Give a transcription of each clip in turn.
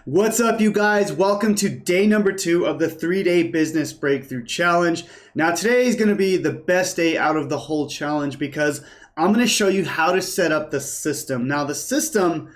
What's up, you guys? Welcome to day number 2 of the 3-day business breakthrough challenge. Now today is going to be the best day out of the whole challenge because I'm going to show you how to set up the system. Now the system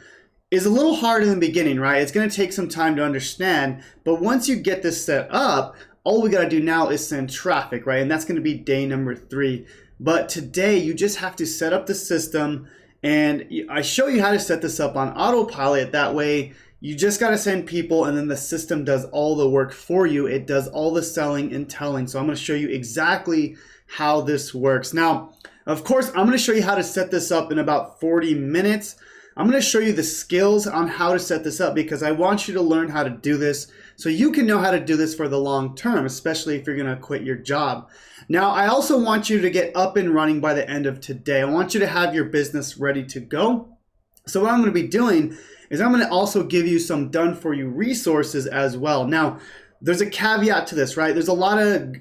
is a little hard in the beginning, right? It's going to take some time to understand, but once you get this set up, all we got to do now is send traffic, right? And that's going to be day number 3. But today you just have to set up the system, and I show you how to set this up on Autopilot. That way you just got to send people and then the system does all the work for you. It does all the selling and telling. So I'm going to show you exactly how this works. Now, of course, I'm going to show you how to set this up in about 40 minutes. I'm going to show you the skills on how to set this up because I want you to learn how to do this so you can know how to do this for the long term, especially if you're going to quit your job. Now, I also want you to get up and running by the end of today. I want you to have your business ready to go. So what I'm going to be doing is I'm going to also give you some done for you resources as well. Now, there's a caveat to this, right? There's a lot of,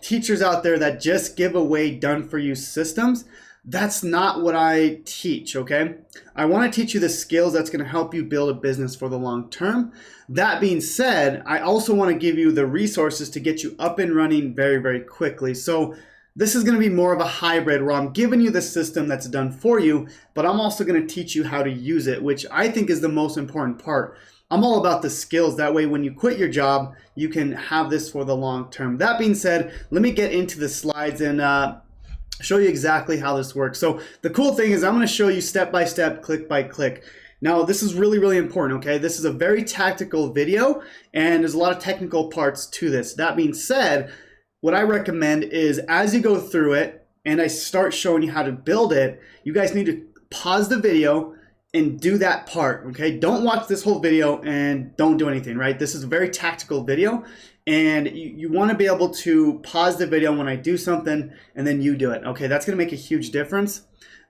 teachers out there that just give away done for you systems. That's not what I teach, okay? I want to teach you the skills that's going to help you build a business for the long term. That being said, I also want to give you the resources to get you up and running very, very quickly. So this is going to be more of a hybrid where I'm giving you the system that's done for you, but I'm also going to teach you how to use it, which I think is the most important part. I'm all about the skills. That way, when you quit your job, you can have this for the long term. That being said, let me get into the slides and show you exactly how this works. So the cool thing is I'm going to show you step by step, click by click. Now this is really, really important, okay? This is a very tactical video and there's a lot of technical parts to this. That being said, what I recommend is as you go through it and I start showing you how to build it, you guys need to pause the video and do that part, okay? Don't watch this whole video and don't do anything, right? This is a very tactical video and you want to be able to pause the video when I do something and then you do it, okay? That's going to make a huge difference.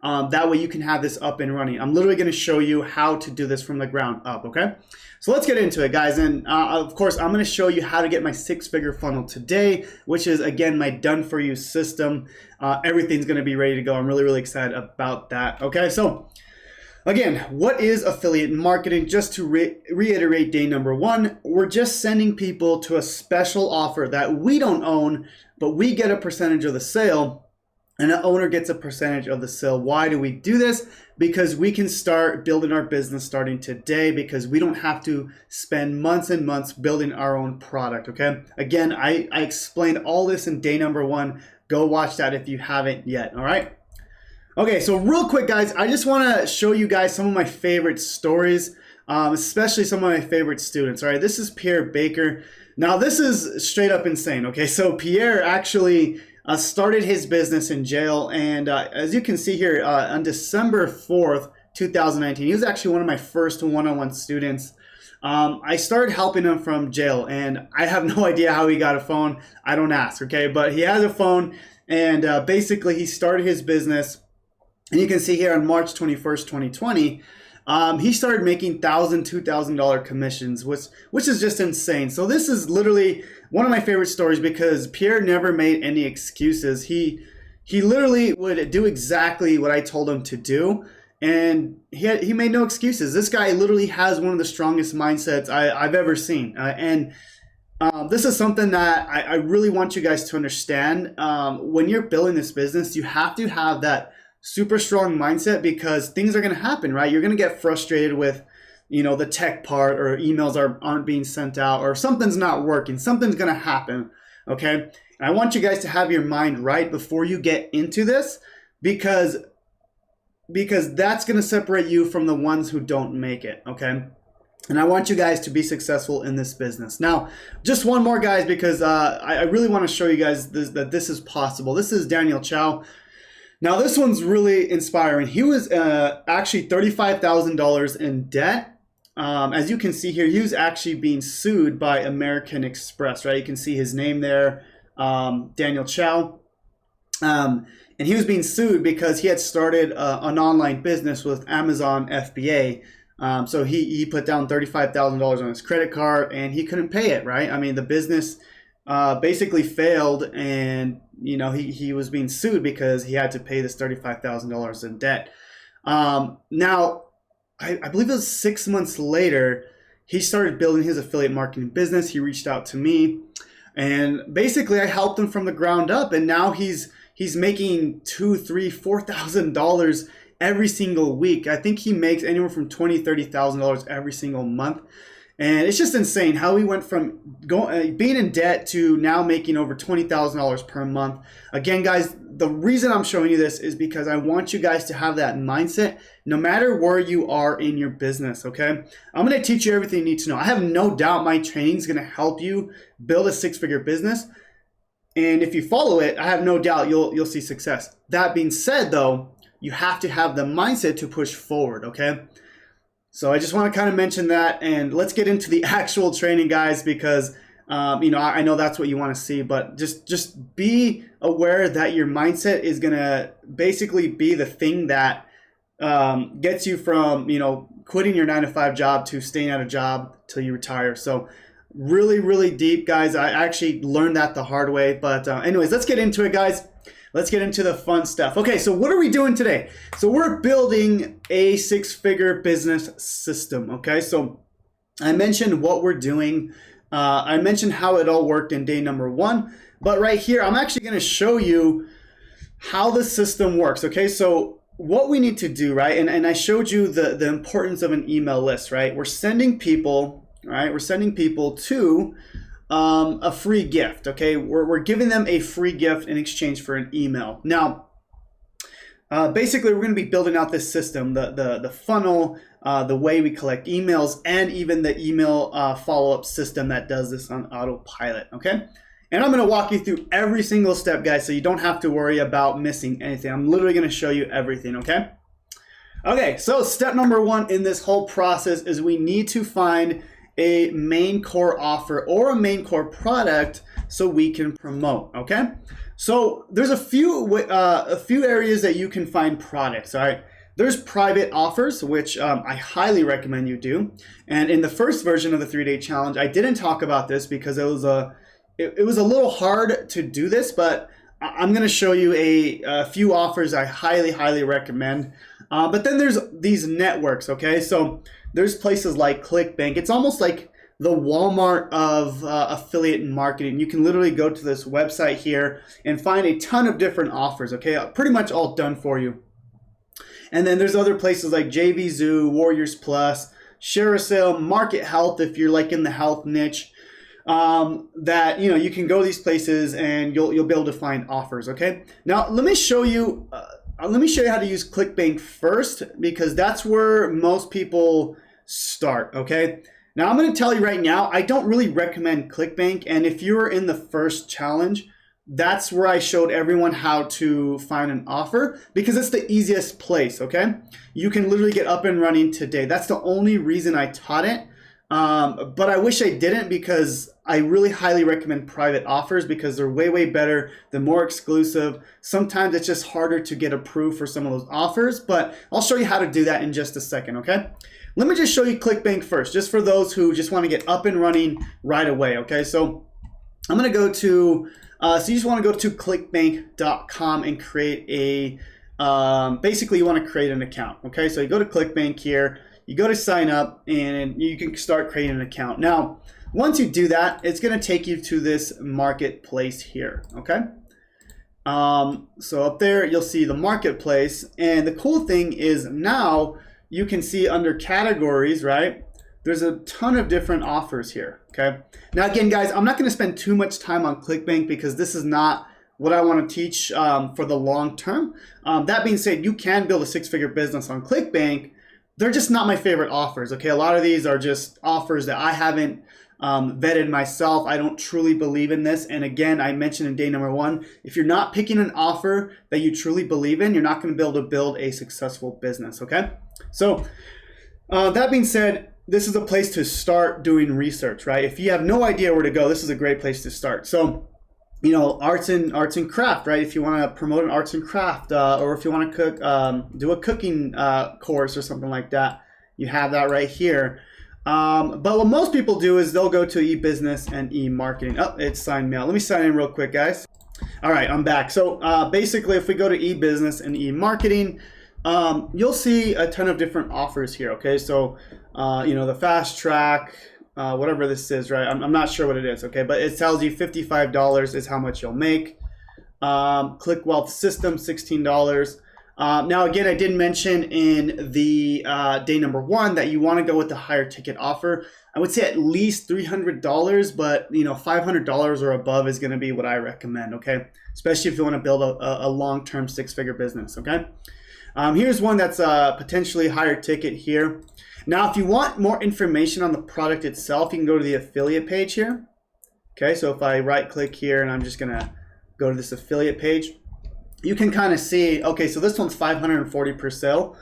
That way you can have this up and running. I'm literally going to show you how to do this from the ground up, okay? So let's get into it, guys. And of course, I'm going to show you how to get my 6-figure funnel today, which is, again, my done-for-you system. Everything's going to be ready to go. I'm really, really excited about that, okay? So again, what is affiliate marketing? Just to reiterate day number 1, we're just sending people to a special offer that we don't own, but we get a percentage of the sale. And the owner gets a percentage of the sale. Why do we do this? Because we can start building our business starting today because we don't have to spend months and months building our own product, okay? Again, I explained all this in day number 1. Go watch that if you haven't yet, all right? Okay, so real quick, guys, I just want to show you guys some of my favorite stories, especially some of my favorite students, all right? This is Pierre Baker. Now, this is straight up insane, okay? So Pierre actually started his business in jail, and as you can see here, on December 4th, 2019, he was actually one of my first one-on-one students. I started helping him from jail, and I have no idea how he got a phone. I don't ask, okay? But he has a phone, and basically he started his business, and you can see here on March 21st, 2020, he started making $1,000, $2,000 commissions, which is just insane. So this is literally one of my favorite stories because Pierre never made any excuses. He literally would do exactly what I told him to do, and he made no excuses. This guy literally has one of the strongest mindsets I've ever seen, and this is something that I really want you guys to understand. When you're building this business, you have to have that super strong mindset because things are going to happen, right? You're going to get frustrated with, the tech part, or emails aren't being sent out, or something's not working. Something's going to happen, okay? And I want you guys to have your mind right before you get into this because that's going to separate you from the ones who don't make it, okay? And I want you guys to be successful in this business. Now, just one more, guys, because I really want to show you guys that this is possible. This is Daniel Chow. Now, this one's really inspiring. He was actually $35,000 in debt. As you can see here, he was actually being sued by American Express, right? You can see his name there, Daniel Chow. And he was being sued because he had started an online business with Amazon FBA. So he put down $35,000 on his credit card and he couldn't pay it, right? I mean, the business basically failed, and he was being sued because he had to pay this $35,000 in debt. Now, I believe it was 6 months later, he started building his affiliate marketing business. He reached out to me, and basically I helped him from the ground up, and now he's making $2,000, $3,000, $4,000 every single week. I think he makes anywhere from $20,000, $30,000 every single month. And it's just insane how he went from being in debt to now making over $20,000 per month. Again, guys, the reason I'm showing you this is because I want you guys to have that mindset no matter where you are in your business, okay? I'm going to teach you everything you need to know. I have no doubt my training is going to help you build a six-figure business. And if you follow it, I have no doubt you'll see success. That being said, though, you have to have the mindset to push forward, okay? So I just want to kind of mention that, and let's get into the actual training, guys, because I know that's what you want to see, but just be aware that your mindset is gonna basically be the thing that gets you from quitting your 9-to-5 job to staying at a job till you retire. So really, really deep, guys. I actually learned that the hard way, but anyways, let's get into it, guys. Let's get into the fun stuff. Okay, so what are we doing today? So we're building a six-figure business system, okay? So I mentioned what we're doing. I mentioned how it all worked in day number 1. But right here, I'm actually going to show you how the system works, okay? So what we need to do, right? And I showed you the importance of an email list, right? We're sending people, right? We're sending people to a free gift, okay? We're giving them a free gift in exchange for an email. Now, basically, we're going to be building out this system, the funnel, the way we collect emails, and even the email follow-up system that does this on Autopilot, okay? And I'm going to walk you through every single step, guys, so you don't have to worry about missing anything. I'm literally going to show you everything, okay? Okay, so step number 1 in this whole process is we need to find a main core offer or a main core product so we can promote, okay? So there's a few areas that you can find products, all right? There's private offers, which I highly recommend you do. And in the first version of the 3-day challenge, I didn't talk about this because it was a little hard to do this, but I'm gonna show you a few offers I highly, highly recommend. But then there's these networks, okay? So there's places like ClickBank. It's almost like the Walmart of affiliate marketing. You can literally go to this website here and find a ton of different offers, okay? Pretty much all done for you. And then there's other places like JVZoo, Warriors Plus, ShareASale, Market Health if you're like in the health niche. That you can go to these places and you'll be able to find offers, okay? Now let me show you how to use ClickBank first, because that's where most people start, okay? Now I'm going to tell you right now, I don't really recommend ClickBank, and if you're in the first challenge, that's where I showed everyone how to find an offer, because it's the easiest place, okay? You can literally get up and running today. That's the only reason I taught it. But I wish I didn't, because I really highly recommend private offers because they're way, way better. They're more exclusive. Sometimes it's just harder to get approved for some of those offers, but I'll show you how to do that in just a second, okay? Let me just show you ClickBank first, just for those who just want to get up and running right away, okay? So I'm going to go to, so you just want to go to clickbank.com and create a, basically you want to create an account, okay? So you go to ClickBank here. You go to sign up and you can start creating an account. Now, once you do that, it's going to take you to this marketplace here, okay? So up there, you'll see the marketplace. And the cool thing is now you can see under categories, right? There's a ton of different offers here, okay? Now, again, guys, I'm not going to spend too much time on ClickBank because this is not what I want to teach for the long term. That being said, you can build a six-figure business on ClickBank. They're just not my favorite offers, okay? A lot of these are just offers that I haven't vetted myself. I don't truly believe in this. And again, I mentioned in day number 1, if you're not picking an offer that you truly believe in, you're not going to be able to build a successful business, okay? So that being said, this is a place to start doing research, right? If you have no idea where to go, this is a great place to start. So, arts and craft, right? If you want to promote an arts and craft, or if you want to cook, do a cooking course or something like that, you have that right here. But what most people do is they'll go to e-business and e-marketing. Oh, it's signed me out. Let me sign in real quick, guys. All right, I'm back. So basically, if we go to e-business and e-marketing, you'll see a ton of different offers here, okay? So you know, the fast track, whatever this is, right? I'm not sure what it is, okay? But it tells you $55 is how much you'll make. Click Wealth System, $16. Now, again, I did mention in the day number 1 that you want to go with the higher ticket offer. I would say at least $300, but you know, $500 or above is going to be what I recommend, okay? Especially if you want to build a long-term 6-figure business, okay? Here's one that's potentially higher ticket here. Now, if you want more information on the product itself, you can go to the affiliate page here. Okay, so if I right-click here and I'm just going to go to this affiliate page, you can kind of see, okay, so this one's $540 per sale,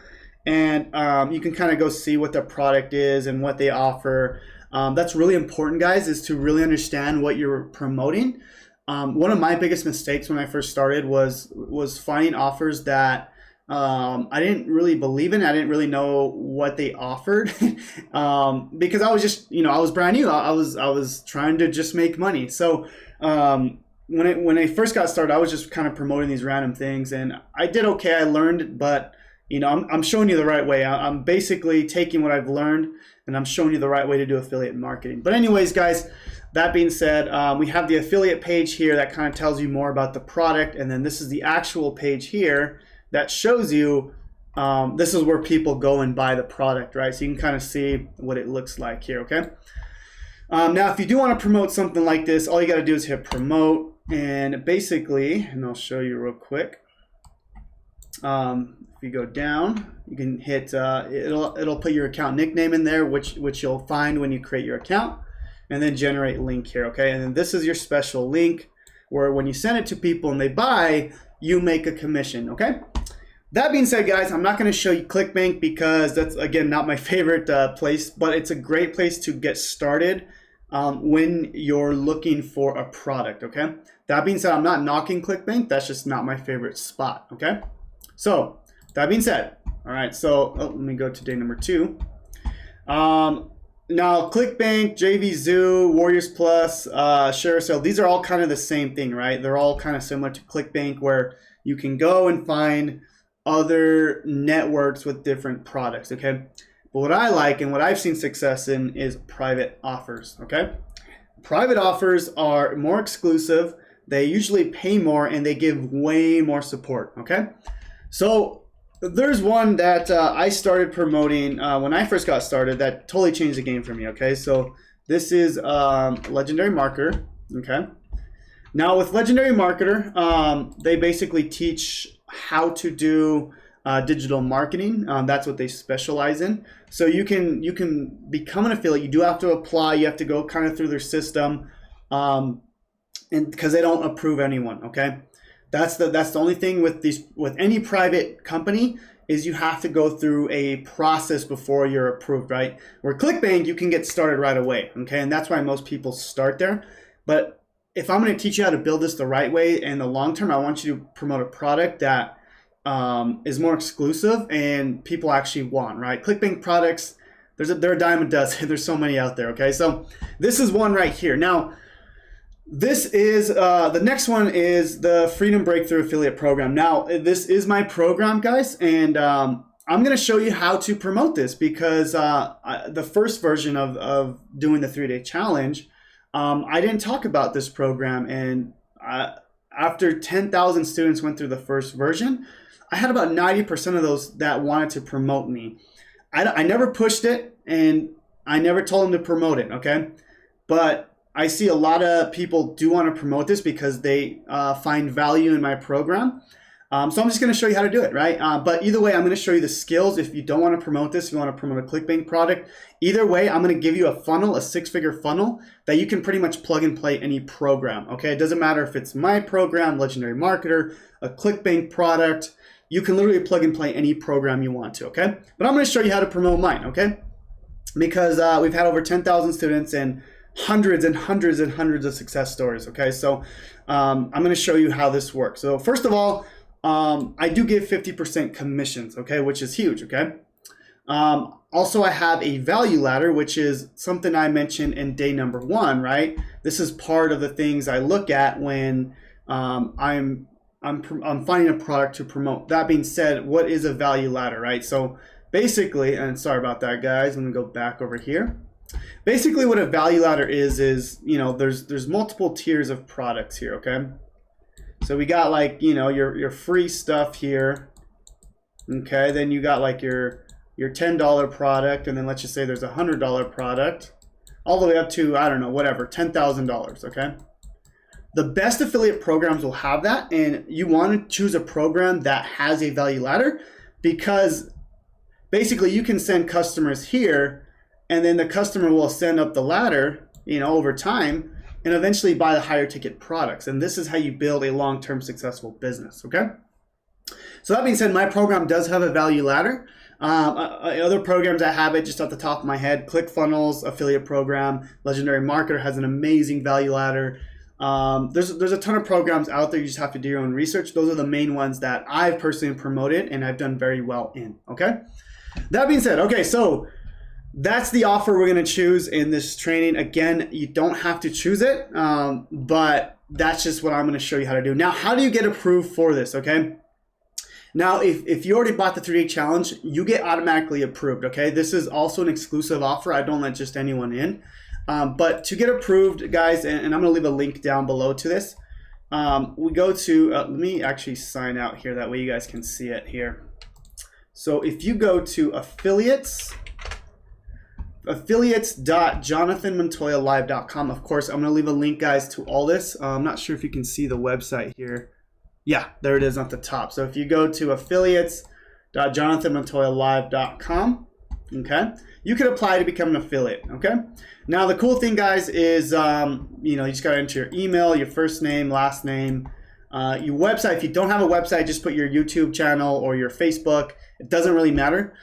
and you can kind of go see what the product is and what they offer. That's really important, guys, is to really understand what you're promoting. One of my biggest mistakes when I first started was finding offers that I didn't really believe in. I didn't really know what they offered because I was just, you know, I was brand new. I was trying to just make money. So when I first got started, I was just kind of promoting these random things, and I did okay. I learned, but you know, I'm showing you the right way. I'm basically taking what I've learned and I'm showing you the right way to do affiliate marketing. But anyways, guys, that being said, we have the affiliate page here that kind of tells you more about the product, and then this is the actual page here that shows you this is where people go and buy the product, right? So you can kind of see what it looks like here, okay? Now, if you do want to promote something like this, all you got to do is hit promote, and basically, and I'll show you real quick. If you go down, you can hit, it'll put your account nickname in there, which you'll find when you create your account, and then generate link here, okay? And then this is your special link where when you send it to people and they buy, you make a commission, okay? That being said, guys, I'm not going to show you ClickBank because that's, again, not my favorite place, but it's a great place to get started when you're looking for a product, okay? That being said, I'm not knocking ClickBank. That's just not my favorite spot, okay? So that being said, all right, so let me go to day number 2. Now, ClickBank, JV Zoo, Warriors Plus, Share Sale, these are all kind of the same thing, right? They're all kind of similar to ClickBank, where you can go and find other networks with different products, okay? But what I like and what I've seen success in is private offers, okay? Private offers are more exclusive. They usually pay more and they give way more support, okay? So there's one that I started promoting when I first got started that totally changed the game for me, okay? So this is Legendary Marketer, okay? Now with Legendary Marketer, they basically teach how to do digital marketing. That's what they specialize in. So you can become an affiliate. You do have to apply. You have to go kind of through their system, and because they don't approve anyone, okay? That's the only thing with any private company is you have to go through a process before you're approved, right? Where ClickBank, you can get started right away, okay? And that's why most people start there. But if I'm going to teach you how to build this the right way in the long term, I want you to promote a product that is more exclusive and people actually want, right? ClickBank products, they're a dime a dozen. There's so many out there, okay? So this is one right here. Now, this is, the next one is the Freedom Breakthrough Affiliate Program. Now, this is my program, guys, and I'm going to show you how to promote this because the first version of doing the 3-day challenge, I didn't talk about this program, and after 10,000 students went through the first version, I had about 90% of those that wanted to promote me. I never pushed it, and I never told them to promote it, okay? But I see a lot of people do want to promote this because they find value in my program. So I'm just going to show you how to do it, right? But either way, I'm going to show you the skills. If you don't want to promote this, if you want to promote a ClickBank product, either way, I'm going to give you a funnel, a 6-figure funnel that you can pretty much plug and play any program, okay? It doesn't matter if it's my program, Legendary Marketer, a ClickBank product. You can literally plug and play any program you want to, okay? But I'm going to show you how to promote mine, okay? Because we've had over 10,000 students and hundreds and hundreds and hundreds of success stories, okay? So I'm going to show you how this works. So first of all, I do give 50% commissions, okay, which is huge, okay? Also, I have a value ladder, which is something I mentioned in day number 1, right? This is part of the things I look at when I'm finding a product to promote. That being said, what is a value ladder, right? So basically, and sorry about that, guys. Let me go back over here. Basically, what a value ladder is there's multiple tiers of products here, okay? So we got like, your free stuff here, okay? Then you got like your $10 product, and then let's just say there's a $100 product, all the way up to, I don't know, whatever, $10,000, okay? The best affiliate programs will have that, and you want to choose a program that has a value ladder, because basically you can send customers here, and then the customer will send up the ladder, over time, and eventually buy the higher ticket products. And this is how you build a long-term successful business, okay? So that being said, my program does have a value ladder. Other programs I have it just off the top of my head, ClickFunnels affiliate program, Legendary Marketer has an amazing value ladder. There's a ton of programs out there. You just have to do your own research. Those are the main ones that I've personally promoted and I've done very well in, okay? That being said, okay, so that's the offer we're going to choose in this training. Again, you don't have to choose it, but that's just what I'm going to show you how to do. Now, how do you get approved for this, okay? Now, if you already bought the 3-day challenge, you get automatically approved, okay? This is also an exclusive offer. I don't let just anyone in. But to get approved, guys, and I'm going to leave a link down below to this, we go to, let me actually sign out here. That way you guys can see it here. So if you go to affiliates.jonathanmontoyalive.com, of course, I'm going to leave a link, guys, to all this. I'm not sure if you can see the website here. Yeah, there it is at the top. So if you go to affiliates.jonathanmontoyalive.com, okay, you can apply to become an affiliate, okay? Now, the cool thing, guys, is, you just got to enter your email, your first name, last name, your website. If you don't have a website, just put your YouTube channel or your Facebook. It doesn't really matter.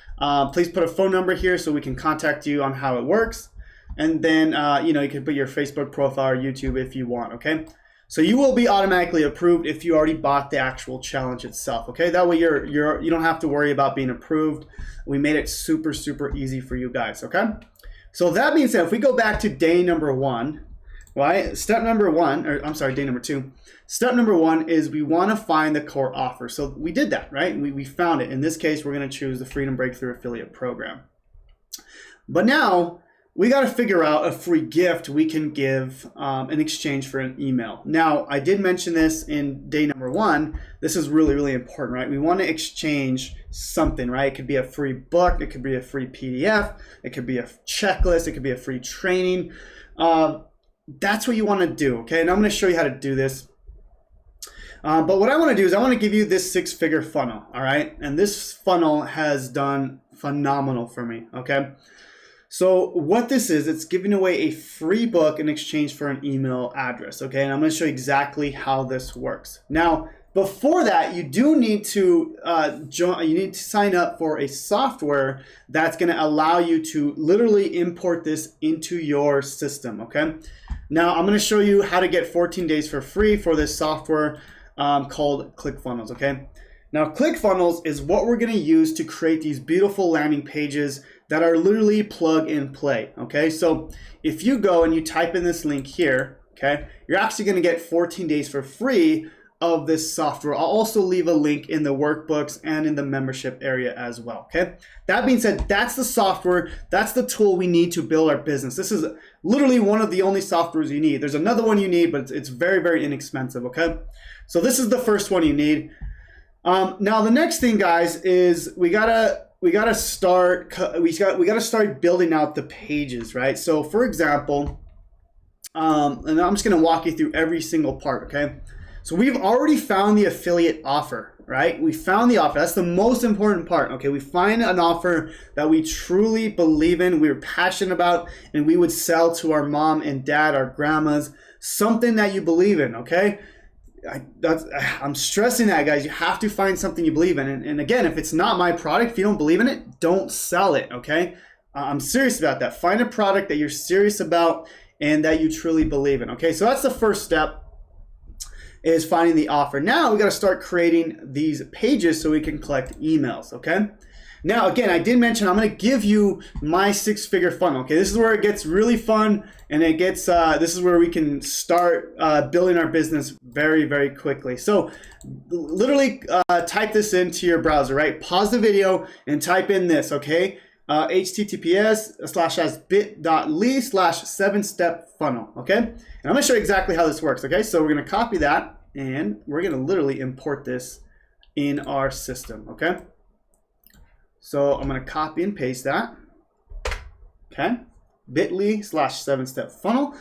Please put a phone number here so we can contact you on how it works. And then, you can put your Facebook profile or YouTube if you want, okay? So you will be automatically approved if you already bought the actual challenge itself, okay? That way you don't have to worry about being approved. We made it super, super easy for you guys, okay? So that being said, if we go back to day number 1, right? Step number 1, or I'm sorry, day number 2. Step number 1 is we want to find the core offer. So we did that, right? We found it. In this case, we're going to choose the Freedom Breakthrough Affiliate Program. But now, we got to figure out a free gift we can give in exchange for an email. Now, I did mention this in day number 1. This is really, really important, right? We want to exchange something, right? It could be a free book. It could be a free PDF. It could be a checklist. It could be a free training. That's what you want to do, okay? And I'm going to show you how to do this. But what I want to do is I want to give you this 6-figure funnel, all right? And this funnel has done phenomenal for me, okay? So what this is, it's giving away a free book in exchange for an email address, okay? And I'm going to show you exactly how this works. Now, before that, you do need to sign up for a software that's going to allow you to literally import this into your system, okay? Now, I'm going to show you how to get 14 days for free for this software called ClickFunnels, okay? Now, ClickFunnels is what we're going to use to create these beautiful landing pages that are literally plug and play, okay? So if you go and you type in this link here, okay, you're actually going to get 14 days for free of this software. I'll also leave a link in the workbooks and in the membership area as well, okay? That being said, that's the software, that's the tool we need to build our business. This is literally one of the only softwares you need. There's another one you need, but it's very, very inexpensive, okay? So this is the first one you need. Now the next thing, guys, is we gotta start building out the pages, right? So for example, and I'm just gonna walk you through every single part, okay? So we've already found the affiliate offer, right? We found the offer. That's the most important part, okay? We find an offer that we truly believe in, we're passionate about, and we would sell to our mom and dad, our grandmas, something that you believe in, okay? I'm stressing that, guys. You have to find something you believe in. And again, if it's not my product, if you don't believe in it, don't sell it, okay? I'm serious about that. Find a product that you're serious about and that you truly believe in, okay? So that's the first step, is finding the offer. Now we got to start creating these pages so we can collect emails, okay? Now, again, I did mention I'm going to give you my 6-figure funnel. Okay, this is where it gets really fun, and it gets this is where we can start building our business very, very quickly. So, literally type this into your browser, right? Pause the video and type in this. Okay, https://bit.ly/7-step funnel. Okay, and I'm going to show you exactly how this works. Okay, so we're going to copy that, and we're going to literally import this in our system. Okay. So I'm going to copy and paste that. Okay. bit.ly/7-step funnel.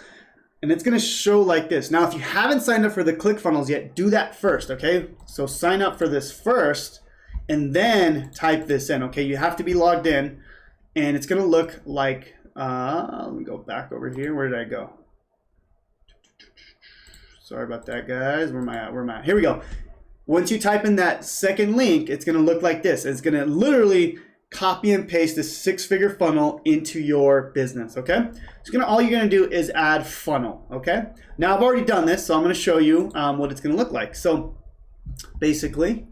And it's going to show like this. Now, if you haven't signed up for the ClickFunnels yet, do that first. Okay. So sign up for this first and then type this in. Okay. You have to be logged in, and it's going to look like, let me go back over here. Where did I go? Sorry about that, guys. Where am I at? Where am I at? Here we go. Once you type in that second link, it's going to look like this. It's going to literally copy and paste this 6-figure funnel into your business, okay? So all you're going to do is add funnel, okay? Now, I've already done this, so I'm going to show you what it's going to look like. So basically,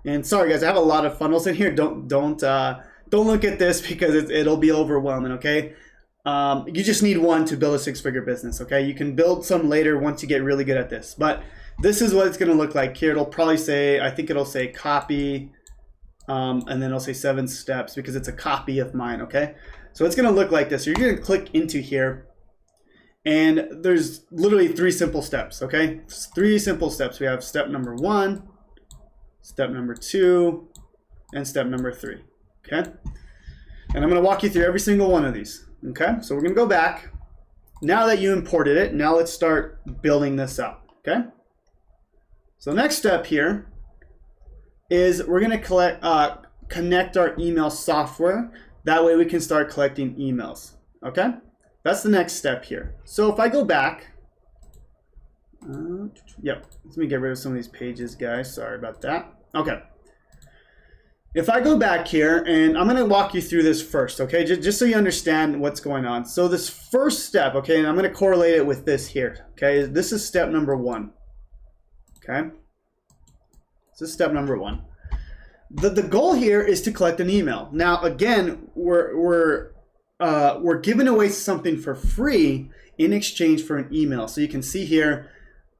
and sorry guys, I have a lot of funnels in here. Don't look at this because it'll be overwhelming, okay? You just need one to build a 6-figure business, okay? You can build some later once you get really good at this, but this is what it's going to look like here. It'll probably say, I think it'll say copy, and then it'll say 7 steps because it's a copy of mine, okay? So it's going to look like this. So you're going to click into here, and there's literally 3 simple steps, okay? 3 simple steps. We have step number 1, step number 2, and step number 3, okay? And I'm going to walk you through every single one of these, okay? So we're going to go back. Now that you imported it, now let's start building this up, okay? So the next step here is we're going to connect our email software. That way we can start collecting emails. Okay, that's the next step here. So if I go back, let me get rid of some of these pages, guys. Sorry about that. Okay. If I go back here, and I'm going to walk you through this first, okay, just so you understand what's going on. So this first step, okay, and I'm going to correlate it with this here, okay, this is step number 1. Okay, this is step number 1. The goal here is to collect an email. Now, again, we're giving away something for free in exchange for an email. So you can see here,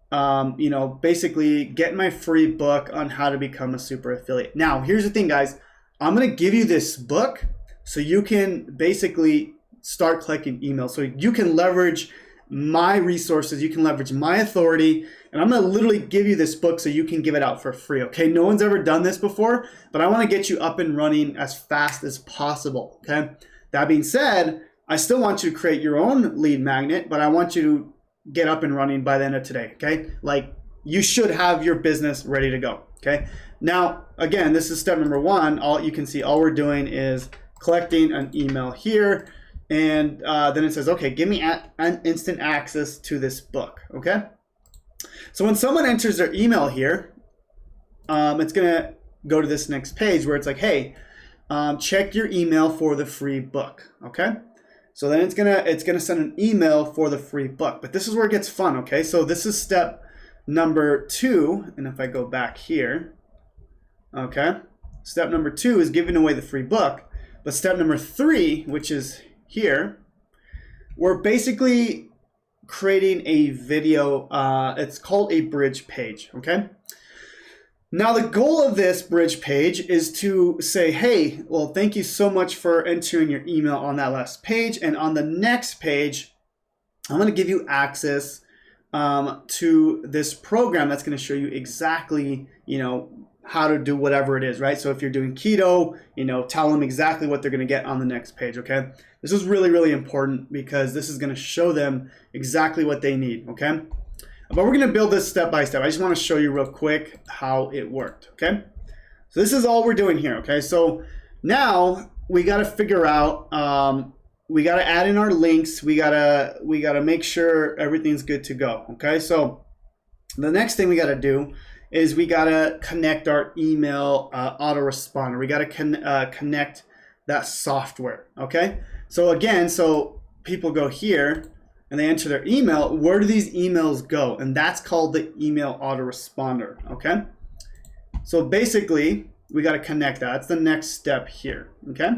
you know, basically get my free book on how to become a super affiliate. Now, here's the thing, guys. I'm going to give you this book so you can basically start collecting emails. So you can leverage my resources, you can leverage my authority, and I'm going to literally give you this book so you can give it out for free, okay? No one's ever done this before, but I want to get you up and running as fast as possible, okay? That being said, I still want you to create your own lead magnet, but I want you to get up and running by the end of today, okay? Like, you should have your business ready to go, okay? Now, again, this is step number 1. All you can see, all we're doing is collecting an email here, and then it says, okay, give me an instant access to this book, okay? So when someone enters their email here, it's gonna go to this next page where it's like, hey, check your email for the free book, okay? So then it's gonna send an email for the free book, but this is where it gets fun, okay? So this is step number 2, and if I go back here, okay, step number 2 is giving away the free book, but step number 3, which is here, we're basically creating a video. It's called a bridge page, okay? Now the goal of this bridge page is to say, hey, well, thank you so much for entering your email on that last page, and on the next page, I'm going to give you access to this program that's going to show you exactly, you know, how to do whatever it is, right? So if you're doing keto, you know, tell them exactly what they're going to get on the next page, okay? This is really, really important because this is going to show them exactly what they need, okay? But we're going to build this step by step. I just want to show you real quick how it worked, okay? So this is all we're doing here, okay? So now we got to figure out, we got to add in our links. We got to make sure everything's good to go, okay? So the next thing we got to do is we got to connect our email autoresponder. We got to connect that software, okay? So again, so people go here and they enter their email. Where do these emails go? And that's called the email autoresponder, okay? So basically, we got to connect that. That's the next step here, okay?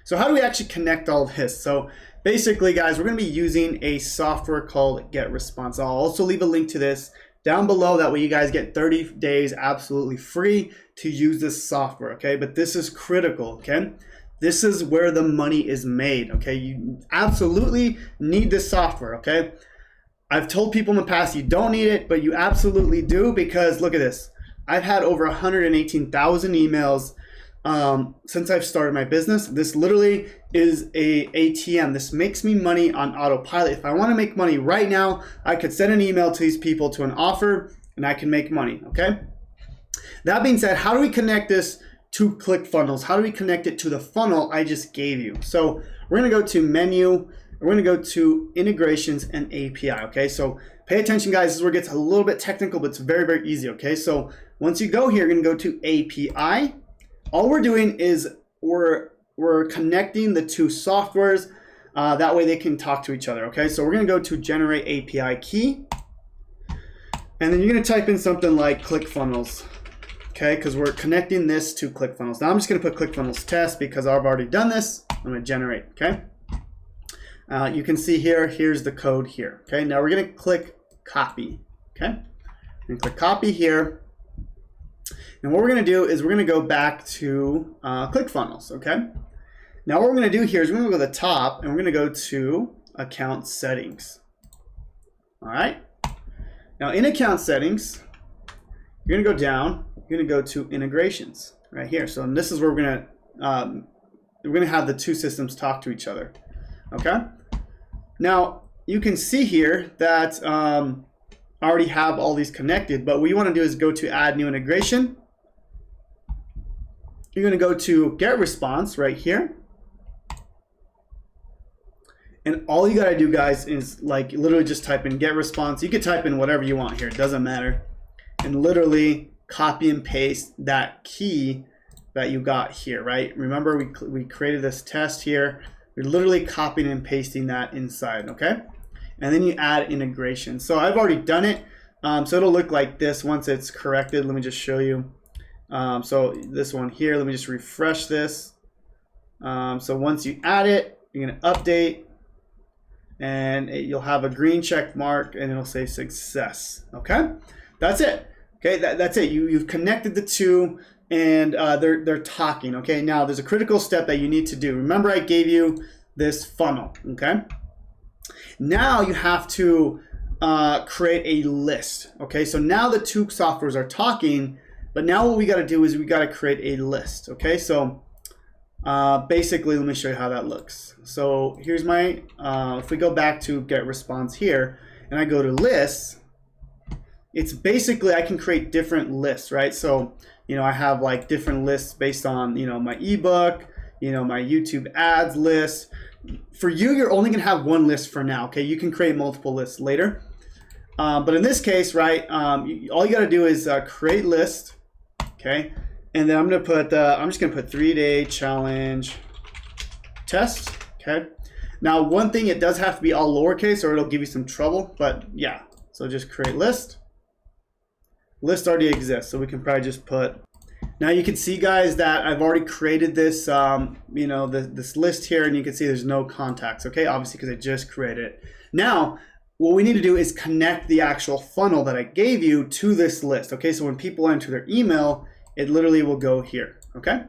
So how do we actually connect all this? So basically, guys, we're going to be using a software called GetResponse. I'll also leave a link to this down below. That way you guys get 30 days absolutely free to use this software, okay? But this is critical, okay? This is where the money is made, okay? You absolutely need this software, okay? I've told people in the past you don't need it, but you absolutely do, because look at this. I've had over 118,000 emails since I've started my business. This literally is a ATM. This makes me money on autopilot. If I want to make money right now, I could send an email to these people to an offer and I can make money, okay? That being said, how do we connect this to ClickFunnels? How do we connect it to the funnel I just gave you? So we're going to go to menu. We're going to go to integrations and API, okay? So pay attention, guys. This is where it gets a little bit technical, but it's very, very easy, okay? So once you go here, you're going to go to API. All we're doing is we're connecting the two softwares. That way they can talk to each other, okay? So we're going to go to generate API key. And then you're going to type in something like ClickFunnels, okay? Because we're connecting this to ClickFunnels. Now I'm just going to put ClickFunnels test because I've already done this. I'm going to generate, okay? You can see here, here's the code here, okay? Now we're going to click copy, okay? And click copy here. And what we're going to do is we're going to go back to ClickFunnels, okay? Now what we're going to do here is we're going to go to the top and we're going to go to account settings. All right? Now in account settings, you're going to go down, you're going to go to integrations right here. So and this is where we're going to have the two systems talk to each other, okay? Now you can see here that I already have all these connected, but what you want to do is go to add new integration. You're going to go to GetResponse right here. And all you got to do, guys, is like literally just type in GetResponse. You could type in whatever you want here. It doesn't matter. And literally copy and paste that key that you got here, right? Remember, we created this test here. We're literally copying and pasting that inside, okay? And then you add integration. So I've already done it. So it'll look like this once it's corrected. Let me just show you. So this one here, let me just refresh this. So once you add it, you're going to update. And you'll have a green check mark and it'll say success, okay? That's it, okay? That's it. You've connected the two and they're talking, okay? Now there's a critical step that you need to do. Remember I gave you this funnel, okay? Now you have to create a list, okay? So now the two softwares are talking, but now what we gotta do is we gotta create a list, okay? So basically, let me show you how that looks. So here's my, if we go back to GetResponse here, and I go to lists, it's basically, I can create different lists, right? So, you know, I have like different lists based on, you know, my ebook, you know, my YouTube ads list. For you, you're only gonna have one list for now, okay? You can create multiple lists later. But in this case, right, all you gotta do is create list, okay? And then I'm just gonna put 3-day challenge test, okay? Now, one thing, it does have to be all lowercase or it'll give you some trouble, but yeah. So just create list. List already exists, so we can probably just put, now you can see, guys, that I've already created this, you know, this list here, and you can see there's no contacts, okay? Obviously, because I just created it. Now, what we need to do is connect the actual funnel that I gave you to this list, okay? So when people enter their email, it literally will go here, okay?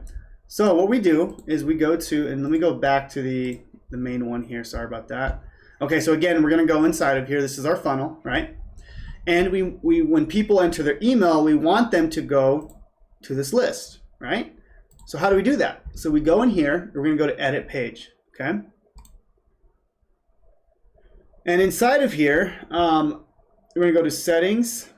So what we do is we go to, and let me go back to the main one here, sorry about that. Okay, so again, we're gonna go inside of here. This is our funnel, right? And we when people enter their email, we want them to go to this list, right? So how do we do that? So we go in here, we're gonna go to edit page, okay? And inside of here, we're gonna go to settings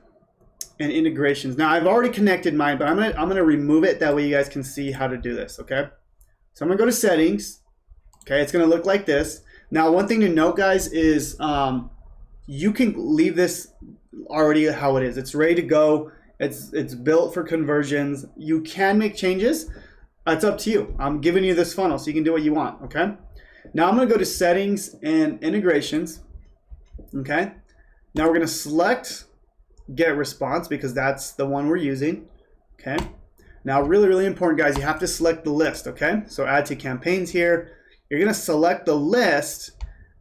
and integrations. Now I've already connected mine, but I'm gonna remove it. That way you guys can see how to do this, okay? So I'm gonna go to settings, okay? It's gonna look like this. Now, one thing to note, guys, is you can leave this already how it is. It's ready to go. It's built for conversions. You can make changes. It's up to you. I'm giving you this funnel so you can do what you want, okay? Now I'm gonna go to settings and integrations, okay? Now we're gonna select GetResponse because that's the one we're using, okay? Now, really, really important, guys, you have to select the list, okay? So add to campaigns here. You're gonna select the list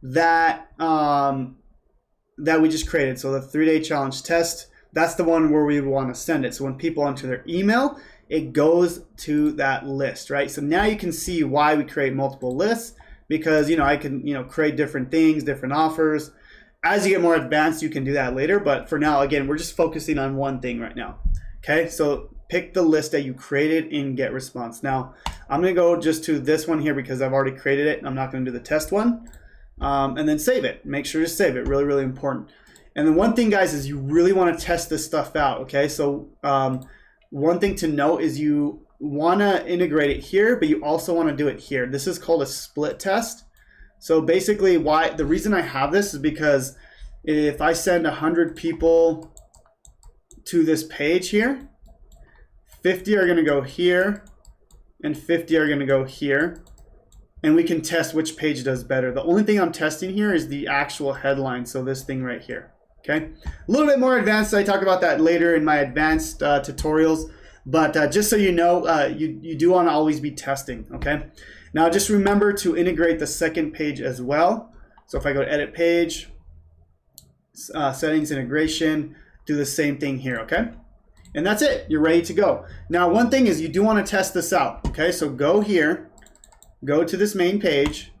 that, that we just created. So the 3-day challenge test, that's the one where we want to send it. So when people enter their email, it goes to that list, right? So now you can see why we create multiple lists, because, you know, I can, you know, create different things, different offers. As you get more advanced, you can do that later. But for now, again, we're just focusing on one thing right now. Okay, so pick the list that you created in Get Response. Now, I'm gonna go just to this one here because I've already created it. I'm not gonna do the test one. And then save it. Make sure to save it. Really, really important. And then one thing, guys, is you really want to test this stuff out. Okay, so one thing to note is you want to integrate it here, but you also want to do it here. This is called a split test. So basically, the reason I have this is because if I send 100 people to this page here, 50 are going to go here, and 50 are going to go here. And we can test which page does better. The only thing I'm testing here is the actual headline. So this thing right here, okay? A little bit more advanced. I talk about that later in my advanced tutorials. But just so you know, you do want to always be testing, okay? Now just remember to integrate the second page as well. So if I go to edit page, settings, integration, do the same thing here, okay? And that's it. You're ready to go. Now one thing is you do want to test this out, okay? So go here. Go to this main page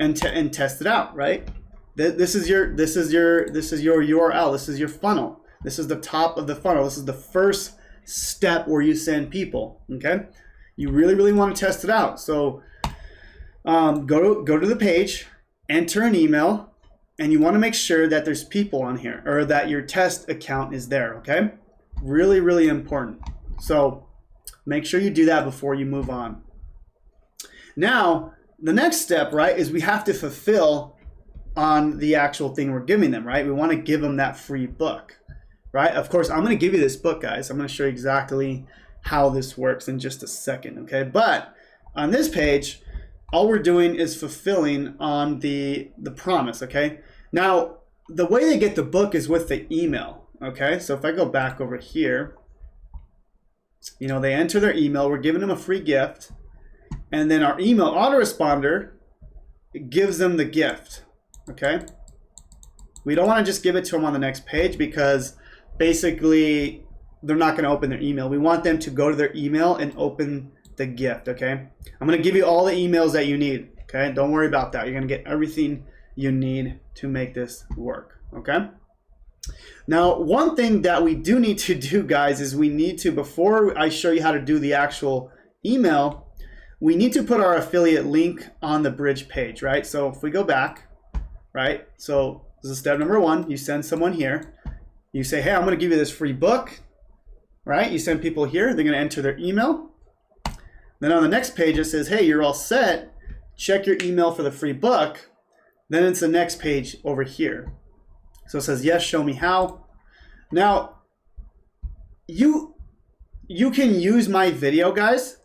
and test it out, right? This is your URL. This is your funnel. This is the top of the funnel. This is the first step where you send people, okay? You really, really want to test it out. So go to the page, enter an email, and you want to make sure that there's people on here or that your test account is there, okay? Really, really important. So make sure you do that before you move on. Now, the next step, right, is we have to fulfill on the actual thing we're giving them, right? We want to give them that free book, right? Of course, I'm going to give you this book, guys. I'm going to show you exactly how this works in just a second, okay? But on this page, all we're doing is fulfilling on the promise, okay? Now, the way they get the book is with the email, okay? So if I go back over here, you know, they enter their email. We're giving them a free gift. And then our email autoresponder gives them the gift, okay? We don't want to just give it to them on the next page because basically they're not going to open their email. We want them to go to their email and open the gift, okay? I'm going to give you all the emails that you need, okay? Don't worry about that. You're going to get everything you need to make this work, okay? Now, one thing that we do need to do, guys, is we need to, before I show you how to do the actual email, we need to put our affiliate link on the bridge page, right? So if we go back, right? So this is step number one. You send someone here. You say, hey, I'm going to give you this free book, right? You send people here. They're going to enter their email. Then on the next page, it says, hey, you're all set. Check your email for the free book. Then it's the next page over here. So it says, yes, show me how. Now, you can use my video, guys.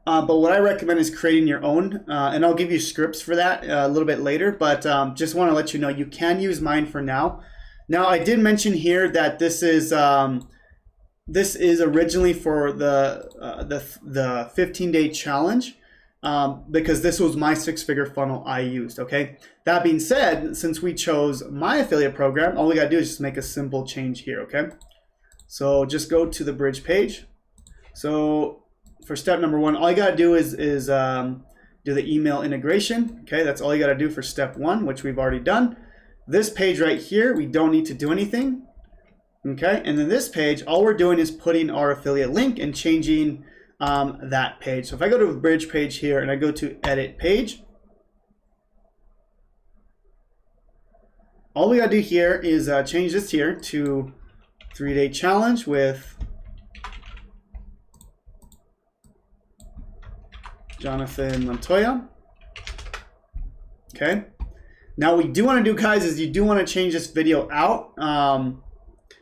But what I recommend is creating your own, and I'll give you scripts for that a little bit later, but just want to let you know you can use mine for now. Now, I did mention here that this is originally for the 15-day challenge because this was my 6-figure funnel I used, okay? That being said, since we chose my affiliate program, all we got to do is just make a simple change here, okay? So just go to the bridge page. So for step number one, all you got to do is do the email integration. Okay, that's all you got to do for step one, which we've already done. This page right here, we don't need to do anything. Okay, and then this page, all we're doing is putting our affiliate link and changing that page. So if I go to the bridge page here and I go to edit page, all we got to do here is change this here to 3-day challenge with Jonathan Montoya. Okay. Now we do want to do, guys, is you do want to change this video out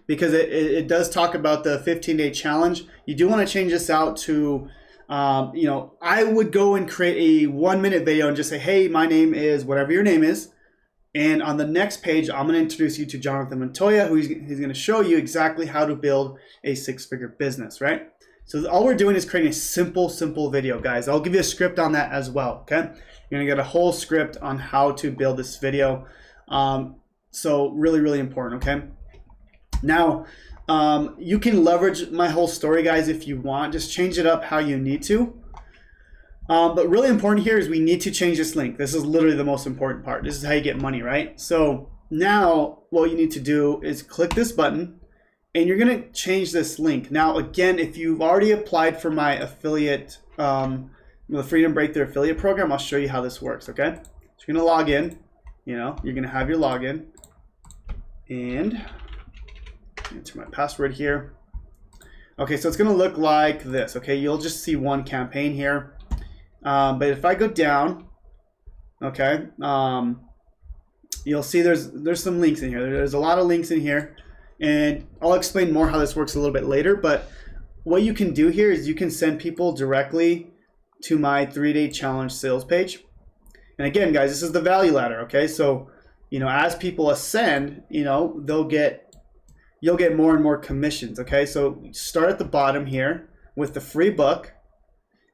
because it does talk about the 15-day challenge. You do want to change this out to, you know, I would go and create a 1-minute video and just say, hey, my name is whatever your name is. And on the next page, I'm going to introduce you to Jonathan Montoya, who he's going to show you exactly how to build a 6-figure business, right? So all we're doing is creating a simple video, guys. I'll give you a script on that as well, okay? You're gonna get a whole script on how to build this video. So really important, okay? Now, you can leverage my whole story, guys, if you want. Just change it up how you need to. But really important here is we need to change this link. This is literally the most important part. This is how you get money, right? So now what you need to do is click this button and you're gonna change this link. Now, again, if you've already applied for my affiliate, the Freedom Breakthrough affiliate program, I'll show you how this works, okay? So you're gonna log in, you're gonna have your login, and enter my password here. Okay, so it's gonna look like this, okay? You'll just see one campaign here. But if I go down, okay, you'll see there's some links in here. There's a lot of links in here, and I'll explain more how this works a little bit later. But what you can do here is you can send people directly to my 3-day challenge sales page. And again, guys, this is the value ladder, okay? So, as people ascend, you'll get more and more commissions, okay? So start at the bottom here with the free book,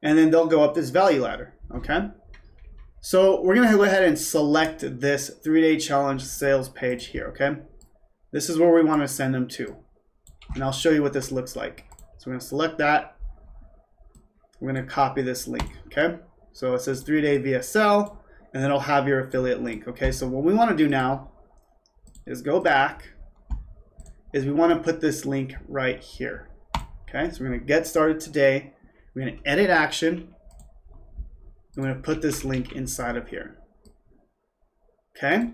and then they'll go up this value ladder, okay? So we're gonna go ahead and select this 3-day challenge sales page here, okay? This is where we wanna send them to. And I'll show you what this looks like. So we're gonna select that. We're gonna copy this link, okay? So it says 3-day VSL, and then it'll have your affiliate link, okay? So what we wanna do now is go back, is we wanna put this link right here, okay? So we're gonna get started today. We're gonna edit action. I'm gonna put this link inside of here, okay?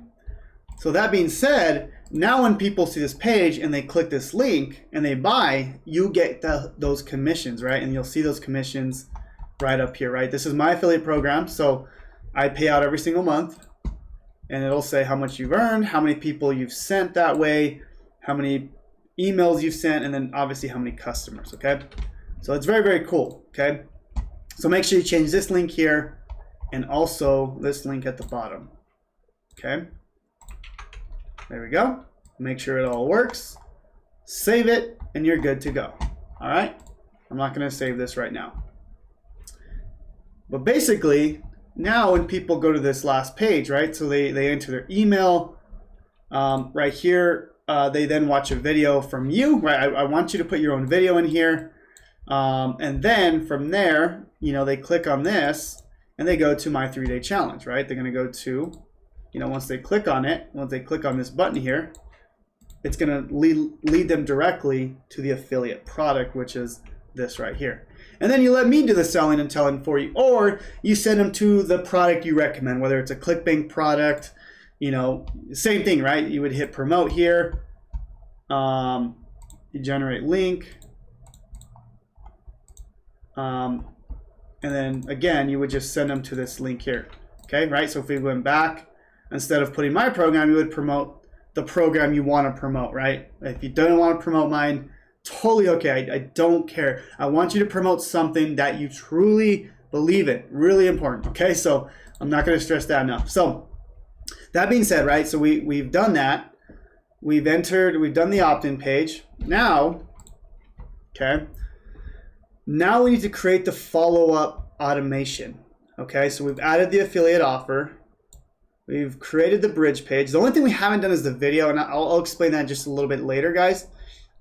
So that being said, now when people see this page and they click this link and they buy, you get those commissions, right? And you'll see those commissions right up here, right? This is my affiliate program, so I pay out every single month, and it'll say how much you've earned, how many people you've sent that way, how many emails you've sent, and then obviously how many customers, okay? So it's very cool, okay? So make sure you change this link here and also this link at the bottom, okay? There we go. Make sure it all works. Save it, and you're good to go. All right? I'm not gonna save this right now. But basically, now when people go to this last page, right? So they enter their email right here. They then watch a video from you, right? I want you to put your own video in here. And then from there, they click on this and they go to my 3-day challenge, right? They're gonna go to, once they click on it, once they click on this button here, it's gonna lead them directly to the affiliate product, which is this right here. And then you let me do the selling and telling for you, or you send them to the product you recommend, whether it's a ClickBank product, same thing, right? You would hit promote here, you generate link, and then again, you would just send them to this link here, okay, right? So if we went back, instead of putting my program, you would promote the program you want to promote, right? If you don't want to promote mine, totally okay. I don't care. I want you to promote something that you truly believe in. Really important, okay? So I'm not going to stress that enough. So that being said, right? So we've done that. We've done the opt-in page. Now, okay, now we need to create the follow-up automation, okay? So we've added the affiliate offer. We've created the bridge page. The only thing we haven't done is the video, and I'll explain that just a little bit later, guys.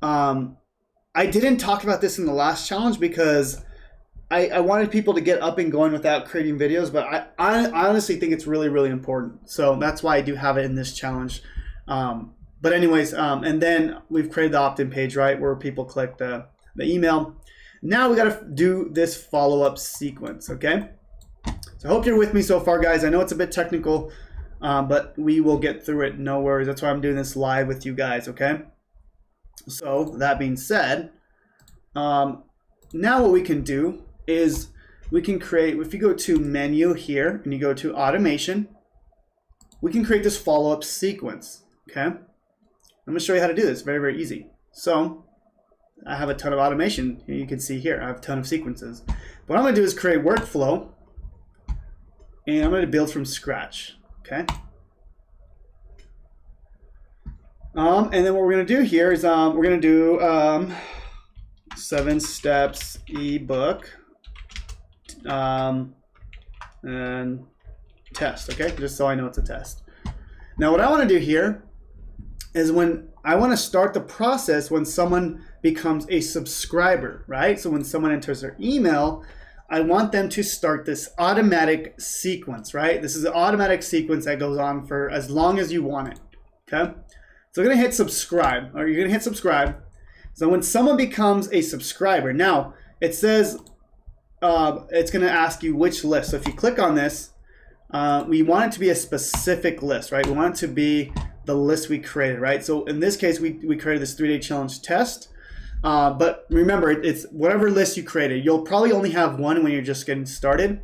I didn't talk about this in the last challenge because I wanted people to get up and going without creating videos, but I honestly think it's really important. So that's why I do have it in this challenge. But anyways, and then we've created the opt-in page, right, where people click the email. Now we got to do this follow-up sequence, okay? So I hope you're with me so far, guys. I know it's a bit technical, but we will get through it, no worries. That's why I'm doing this live with you guys, okay? So that being said, now what we can do is we can create, if you go to menu here and you go to automation, we can create this follow-up sequence, okay? I'm gonna show you how to do this, very easy. So I have a ton of automation. You can see here, I have a ton of sequences. What I'm gonna do is create workflow, and I'm gonna build from scratch, okay? And then what we're gonna do here is we're gonna do 7 steps ebook and test, okay? Just so I know it's a test. Now what I want to do here is when I want to start the process when someone becomes a subscriber, right? So when someone enters their email, I want them to start this automatic sequence, right? This is an automatic sequence that goes on for as long as you want it, okay? So I'm gonna hit subscribe, or you're gonna hit subscribe. So when someone becomes a subscriber, now it says, it's gonna ask you which list. So if you click on this, we want it to be a specific list, right? We want it to be the list we created, right? So in this case, we created this 3-day challenge test. But remember, it's whatever list you created. You'll probably only have one when you're just getting started.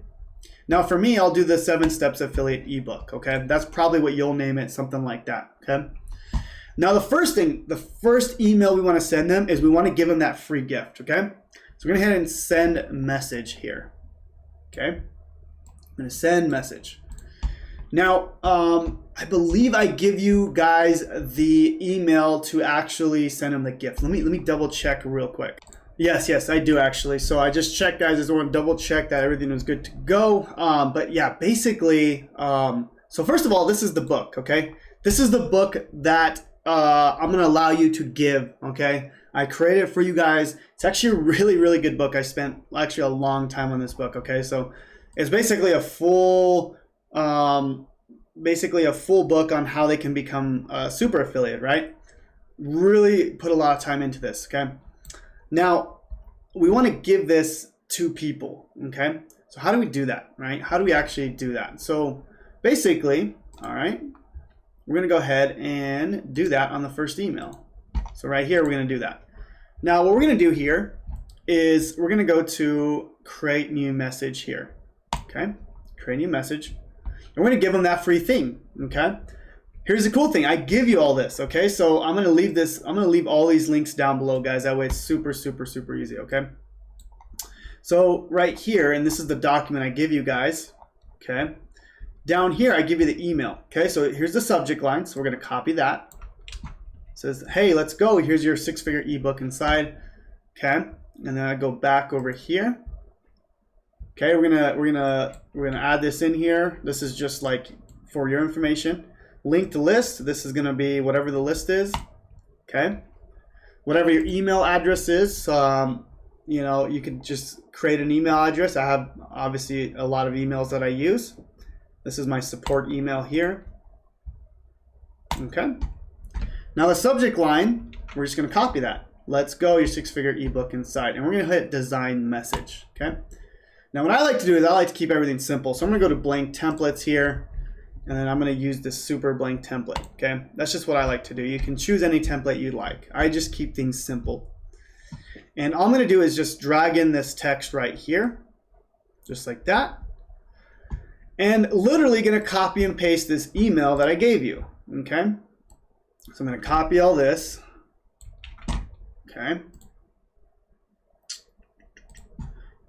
Now for me, I'll do the 7 steps affiliate ebook, okay? That's probably what you'll name it, something like that, okay? Now the first email we want to send them is we want to give them that free gift, okay? So we're going to go ahead and send message here, okay? I'm going to send message. Now, I believe I give you guys the email to actually send them the gift. Let me double check real quick. Yes, I do actually. So I just checked, guys. I just want to double check that everything was good to go. But yeah, basically, so first of all, this is the book, okay? This is the book that I'm going to allow you to give, okay? I created it for you guys. It's actually a really, really good book. I spent actually a long time on this book, okay? So it's basically a full book on how they can become a super affiliate, right? Really put a lot of time into this, okay? Now, we want to give this to people, okay? So how do we do that, right? How do we actually do that? So basically, all right, we're going to go ahead and do that on the first email. So right here, we're going to do that. Now, what we're going to do here is we're going to go to create new message here, okay? Create new message. And we're going to give them that free thing, okay? Here's the cool thing. I give you all this, okay? So I'm going to leave this. I'm going to leave all these links down below, guys. That way it's super, super, super easy, okay? So right here, and this is the document I give you guys, okay? Down here, I give you the email, okay? So here's the subject line. So we're going to copy that. It says, hey, let's go. Here's your 6-figure ebook inside, okay? And then I go back over here. Okay, we're gonna add this in here. This is just like for your information. Link to list. This is gonna be whatever the list is. Okay, whatever your email address is. You know, you could just create an email address. I have obviously a lot of emails that I use. This is my support email here. Okay. Now the subject line, we're just gonna copy that. Let's go, your 6-figure ebook inside, and we're gonna hit design message. Okay. Now what I like to do is I like to keep everything simple. So I'm gonna go to blank templates here, and then I'm gonna use this super blank template, okay? That's just what I like to do. You can choose any template you like. I just keep things simple. And all I'm gonna do is just drag in this text right here, just like that. And literally gonna copy and paste this email that I gave you, okay? So I'm gonna copy all this, okay?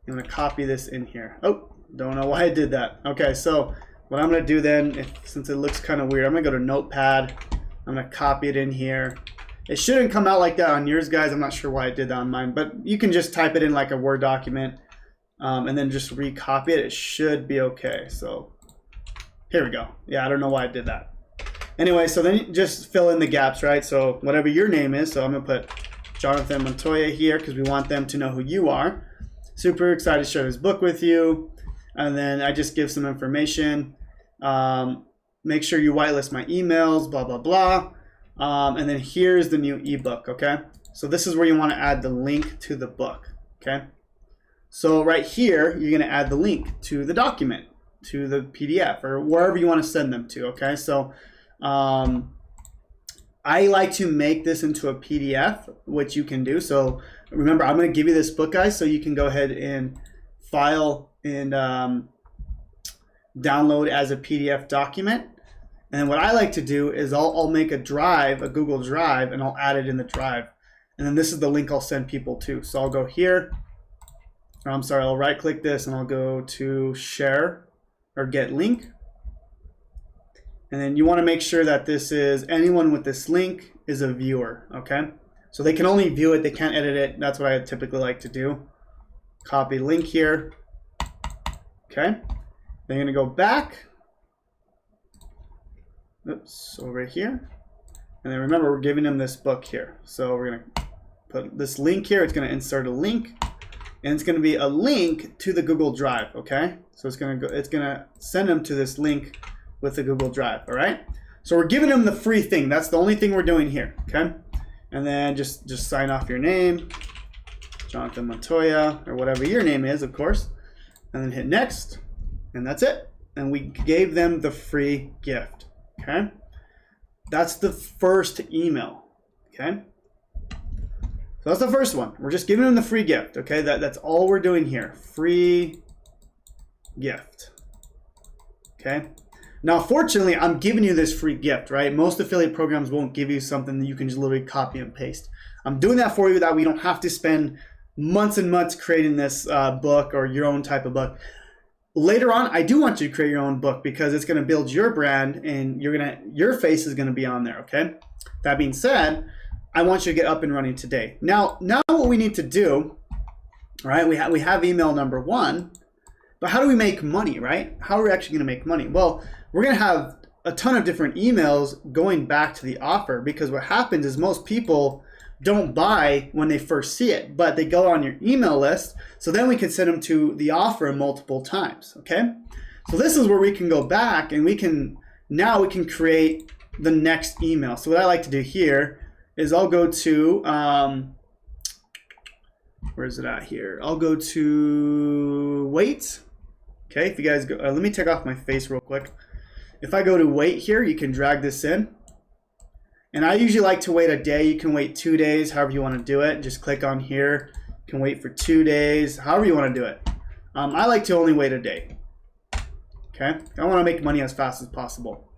I'm going to copy this in here. Oh, don't know why I did that. Okay, so what I'm going to do then, since it looks kind of weird, I'm going to go to Notepad. I'm going to copy it in here. It shouldn't come out like that on yours, guys. I'm not sure why I did that on mine, but you can just type it in like a Word document and then just recopy it. It should be okay. So here we go. Yeah, I don't know why I did that. Anyway, so then you just fill in the gaps, right? So whatever your name is. So I'm going to put Jonathan Montoya here because we want them to know who you are. Super excited to share this book with you. And then I just give some information. Make sure you whitelist my emails, blah, blah, blah. And then here's the new ebook, okay? So this is where you want to add the link to the book, okay? So right here, you're going to add the link to the document, to the PDF, or wherever you want to send them to, okay? So I like to make this into a PDF, which you can do. So remember, I'm going to give you this book, guys, so you can go ahead and file and download as a PDF document. And then what I like to do is I'll make a drive, a Google Drive, and I'll add it in the drive. And then this is the link I'll send people to. So I'll go here. Or I'm sorry, I'll right click this and I'll go to share or get link. And then you want to make sure that this is anyone with this link is a viewer, okay? So they can only view it, they can't edit it. That's what I typically like to do. Copy link here. Okay. Then you're gonna go back. Oops, over here. And then remember, we're giving them this book here. So we're gonna put this link here. It's gonna insert a link, and it's gonna be a link to the Google Drive. Okay. So it's gonna send them to this link with the Google Drive. All right. So we're giving them the free thing. That's the only thing we're doing here. Okay. And then just sign off your name, Jonathan Montoya, or whatever your name is, of course. And then hit next, and that's it. And we gave them the free gift. Okay. That's the first email. Okay. So that's the first one. We're just giving them the free gift. Okay. That's all we're doing here. Free gift. Okay. Now, fortunately, I'm giving you this free gift, right? Most affiliate programs won't give you something that you can just literally copy and paste. I'm doing that for you that we don't have to spend months and months creating this book or your own type of book. Later on, I do want you to create your own book because it's going to build your brand and your face is going to be on there, okay? That being said, I want you to get up and running today. Now what we need to do, right? We have email number 1, but how do we make money, right? How are we actually going to make money? Well, we're going to have a ton of different emails going back to the offer, because what happens is most people don't buy when they first see it, but they go on your email list. So then we can send them to the offer multiple times. Okay. So this is where we can go back and now we can create the next email. So what I like to do here is I'll go to, where is it at here? I'll go to wait. Okay. If you guys go, let me take off my face real quick. If I go to wait here, you can drag this in. And I usually like to wait a day. You can wait 2 days, however you want to do it. Just click on here. You can wait for 2 days, however you want to do it. I like to only wait a day. Okay, I want to make money as fast as possible.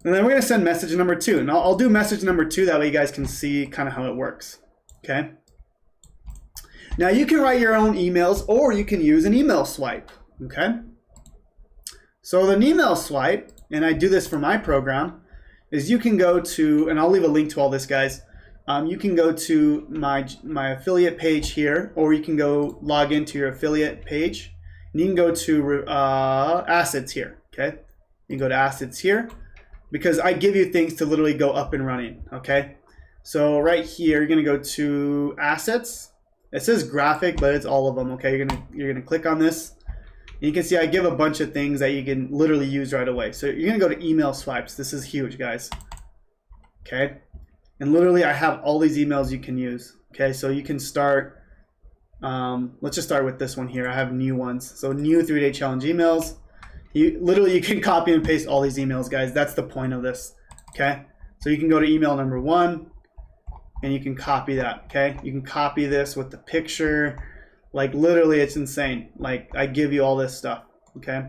And then we're going to send message number 2. And I'll do message number 2, that way you guys can see kind of how it works. Okay. Now you can write your own emails, or you can use an email swipe. Okay. So the email swipe, and I do this for my program, is you can go to, and I'll leave a link to all this, guys. You can go to my affiliate page here, or you can go log into your affiliate page, and you can go to assets here. Okay, you can go to assets here, because I give you things to literally go up and running. Okay, so right here you're gonna go to assets. It says graphic, but it's all of them. Okay, you're gonna click on this. You can see I give a bunch of things that you can literally use right away. So you're gonna go to email swipes. This is huge, guys. Okay, and literally I have all these emails you can use. Okay, so you can start, let's just start with this one here. I have new ones. So new 3-day challenge emails. You can copy and paste all these emails, guys. That's the point of this. Okay, so you can go to email number 1 and you can copy that. Okay, you can copy this with the picture. Like literally, it's insane. Like I give you all this stuff. Okay.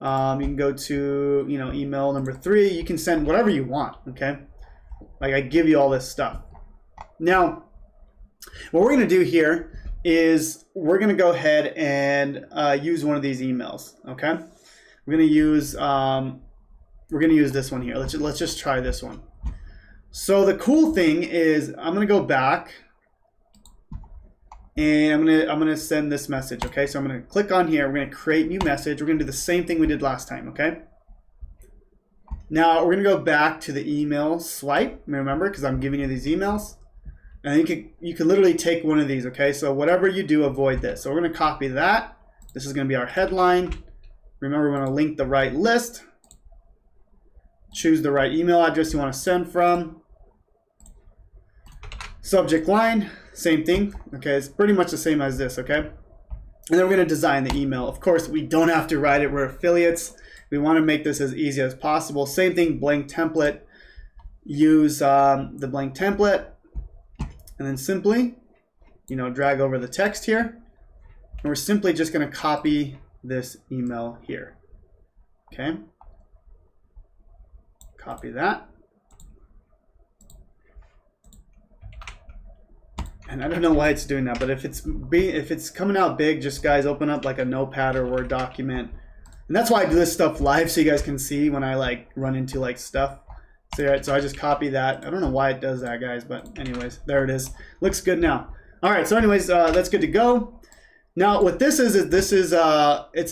You can go to email number 3. You can send whatever you want. Okay. Like I give you all this stuff. Now, what we're gonna do here is we're gonna go ahead and use one of these emails. Okay. We're gonna use this one here. Let's just try this one. So the cool thing is I'm gonna go back. And I'm gonna send this message. Okay, so I'm gonna click on here. We're gonna create new message. We're gonna do the same thing we did last time. Okay. Now we're gonna go back to the email swipe. Remember, because I'm giving you these emails, and you can literally take one of these. Okay, so whatever you do, avoid this. So we're gonna copy that. This is gonna be our headline. Remember, we're gonna link the right list. Choose the right email address you want to send from. Subject line. Same thing. Okay, it's pretty much the same as this. Okay, and then we're going to design the email. Of course, we don't have to write it. We're affiliates. We want to make this as easy as possible. Same thing, blank template. Use the blank template, and then simply, drag over the text here, and we're simply just going to copy this email here. Okay, copy that. And I don't know why it's doing that, but if it's coming out big, just guys open up like a notepad or Word document. And that's why I do this stuff live, so you guys can see when I like run into like stuff. So, right, so I just copy that. I don't know why it does that, guys, but anyways, there it is. Looks good now. All right, so anyways, that's good to go. Now, what this is it's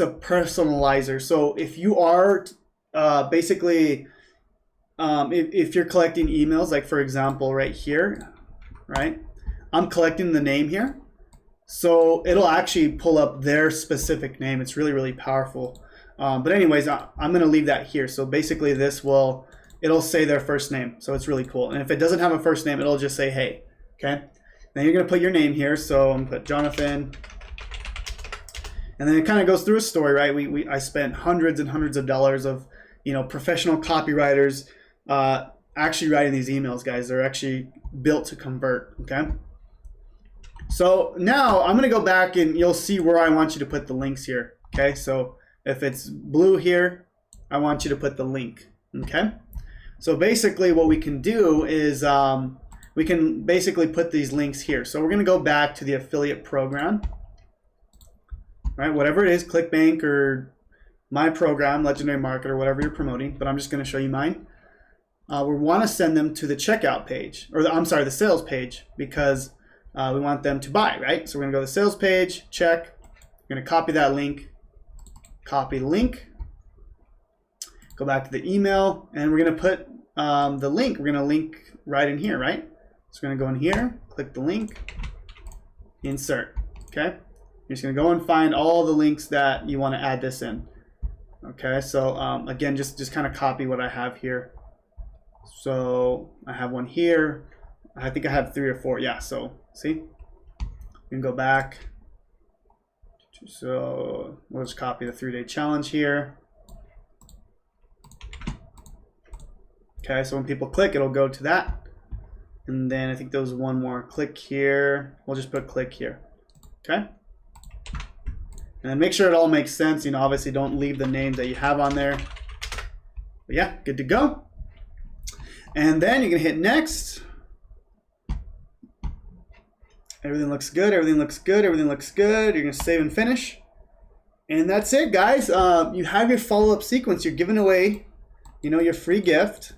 a personalizer. So if you are basically, if you're collecting emails, like for example, right here, right? I'm collecting the name here. So it'll actually pull up their specific name. It's really, really powerful. But anyways, I'm gonna leave that here. So basically it'll say their first name. So it's really cool. And if it doesn't have a first name, it'll just say, hey, okay? Then you're gonna put your name here. So I'm gonna put Jonathan. And then it kind of goes through a story, right? I spent hundreds and hundreds of dollars of, professional copywriters actually writing these emails, guys. They're actually built to convert, okay? So now I'm gonna go back and you'll see where I want you to put the links here, okay? So if it's blue here, I want you to put the link, okay? So basically what we can do is we can basically put these links here. So we're gonna go back to the affiliate program. Right, whatever it is, ClickBank or my program, Legendary Marketer, whatever you're promoting, but I'm just going to show you mine. We want to send them to the checkout page, or the sales page, because we want them to buy, right? So we're going to go to the sales page, check. We're going to copy that link, copy the link, go back to the email, and we're going to put the link. We're going to link right in here, right? So we're going to go in here, click the link, insert, okay? You're just gonna go and find all the links that you want to add this in. Okay, so again, just kind of copy what I have here. So I have one here. I think I have 3 or 4. Yeah, so see, you can go back. So we'll just copy the 3-day challenge here. Okay, so when people click, it'll go to that. And then I think there was one more. Click here. We'll just put click here. Okay. And make sure it all makes sense. Obviously don't leave the names that you have on there. But yeah, good to go. And then you're gonna hit next. Everything looks good, everything looks good, everything looks good. You're gonna save and finish. And that's it, guys. You have your follow-up sequence. You're giving away, your free gift.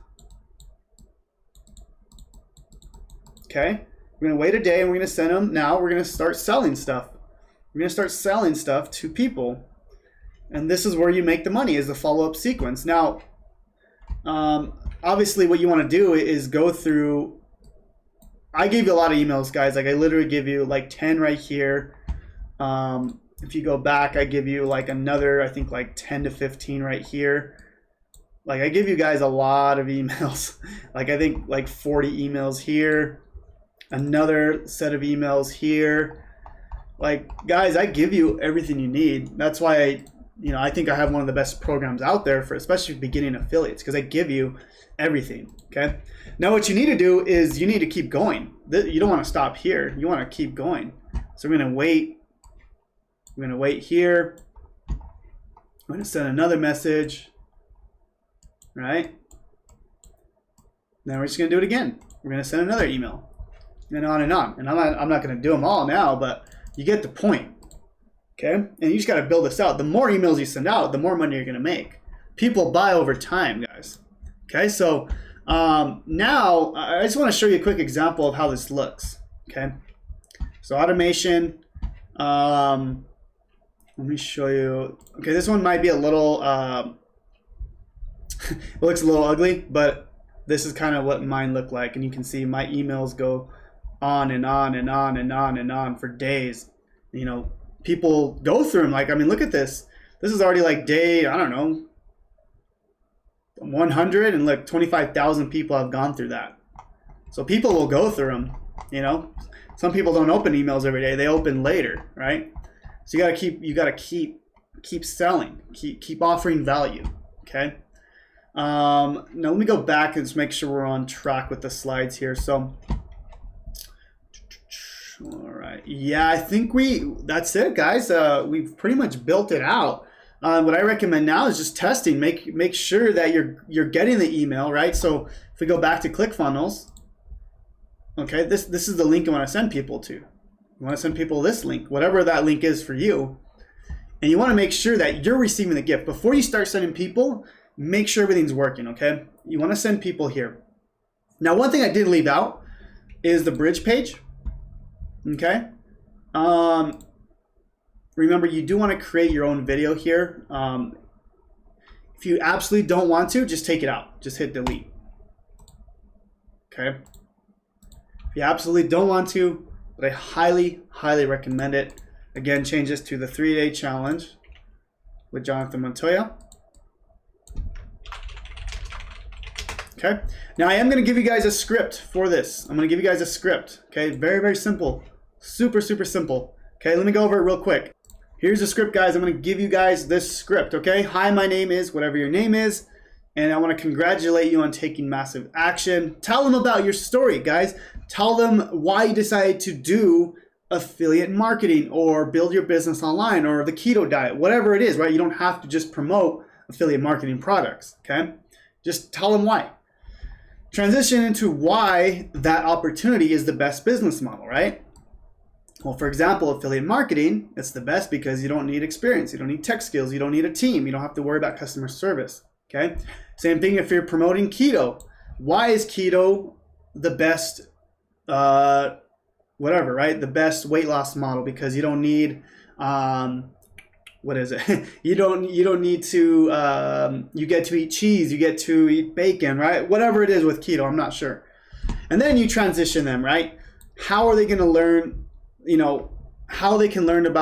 Okay, we're gonna wait a day and we're gonna send them. Now we're gonna start selling stuff. We're going to start selling stuff to people. And this is where you make the money, is the follow-up sequence. Now, obviously what you want to do is go through, I gave you a lot of emails, guys. Like I literally give you like 10 right here. If you go back, I give you like another, I think like 10 to 15 right here. Like I give you guys a lot of emails. Like I think like 40 emails here. Another set of emails here. Like, guys, I give you everything you need. That's why, I think I have one of the best programs out there for especially beginning affiliates, because I give you everything, okay? Now, what you need to do is you need to keep going. You don't want to stop here. You want to keep going. So we're going to wait. We're going to wait here. I'm going to send another message, right? Now we're just going to do it again. We're going to send another email, and on and on. And I'm not going to do them all now, but you get the point, okay? And you just got to build this out. The more emails you send out, the more money you're going to make. People buy over time, guys. Okay, so now I just want to show you a quick example of how this looks, okay? So automation, let me show you. Okay, this one might be a little, it looks a little ugly, but this is kind of what mine look like. And you can see my emails go on and on and on and on and on for days. People go through them. Like, I mean, look at this. This is already like day, I don't know, 100, and like 25,000 people have gone through that. So people will go through them. Some people don't open emails every day. They open later, right? So you gotta keep selling, keep offering value. Okay. Now let me go back and just make sure we're on track with the slides here. So. All right. Yeah, I think that's it, guys. We've pretty much built it out. What I recommend now is just testing. Make sure that you're getting the email, right? So if we go back to ClickFunnels, okay, this is the link you want to send people to. You want to send people this link, whatever that link is for you. And you want to make sure that you're receiving the gift. Before you start sending people, make sure everything's working, okay? you want to send people here. Now, one thing I did leave out is the bridge page. Okay. Remember, you do want to create your own video here. If you absolutely don't want to, just take it out. Just hit delete. Okay. If you absolutely don't want to, but I highly, highly recommend it. Again, change this to the 3-day challenge with Jonathan Montoya. Okay. Now I am going to give you guys a script for this. I'm going to give you guys a script. Okay. Very, very simple. Super, super simple. Okay. Let me go over it real quick. Here's the script, guys. I'm going to give you guys this script. Okay. Hi, my name is whatever your name is. And I want to congratulate you on taking massive action. Tell them about your story, guys. Tell them why you decided to do affiliate marketing or build your business online or the keto diet, whatever it is, right? You don't have to just promote affiliate marketing products. Okay. Just tell them why. Transition into why that opportunity is the best business model, right? Well, for example, affiliate marketing, it's the best because you don't need experience. You don't need tech skills. You don't need a team. You don't have to worry about customer service, okay? Same thing if you're promoting keto. Why is keto the best, whatever, right? The best weight loss model because you don't need, what is it? you don't need to, you get to eat cheese, you get to eat bacon, right? Whatever it is with keto, I'm not sure. And then you transition them, right? How are they going to learn, how they can learn